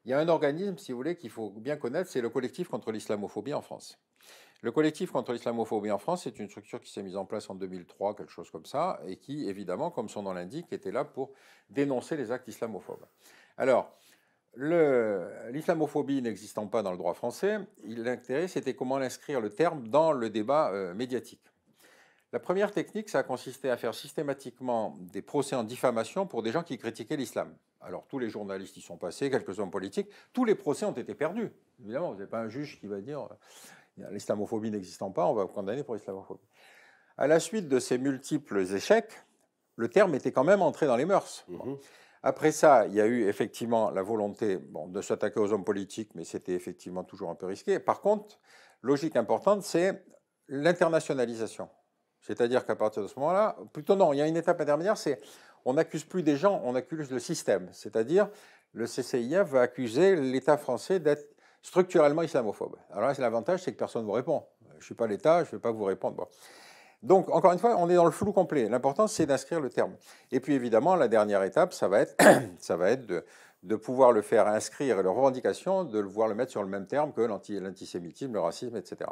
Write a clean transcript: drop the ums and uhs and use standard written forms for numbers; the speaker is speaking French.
Il y a un organisme, si vous voulez, qu'il faut bien connaître, c'est le collectif contre l'islamophobie en France. Le collectif contre l'islamophobie en France, c'est une structure qui s'est mise en place en 2003, quelque chose comme ça, et qui, évidemment, comme son nom l'indique, était là pour dénoncer les actes islamophobes. Alors, l'islamophobie n'existant pas dans le droit français, l'intérêt, c'était comment inscrire le terme dans le débat médiatique. La première technique, ça a consisté à faire systématiquement des procès en diffamation pour des gens qui critiquaient l'islam. Alors, tous les journalistes y sont passés, quelques hommes politiques, tous les procès ont été perdus. Évidemment, vous n'avez pas un juge qui va dire l'islamophobie n'existant pas, on va vous condamner pour l'islamophobie. À la suite de ces multiples échecs, le terme était quand même entré dans les mœurs. Bon. Après ça, il y a eu effectivement la volonté de s'attaquer aux hommes politiques, mais c'était effectivement toujours un peu risqué. Par contre, logique importante, c'est l'internationalisation. C'est-à-dire qu'à partir de ce moment-là, plutôt non, il y a une étape intermédiaire, c'est on n'accuse plus des gens, on accuse le système. C'est-à-dire le CCIF va accuser l'État français d'être structurellement islamophobe. Alors là, l'avantage, c'est que personne ne vous répond. Je ne suis pas l'État, je ne vais pas vous répondre. Bon. Donc, encore une fois, on est dans le flou complet. L'important, c'est d'inscrire le terme. Et puis, évidemment, la dernière étape, ça va être, de pouvoir le faire inscrire, et leur revendication, de le voir le mettre sur le même terme que l'antisémitisme, le racisme, etc.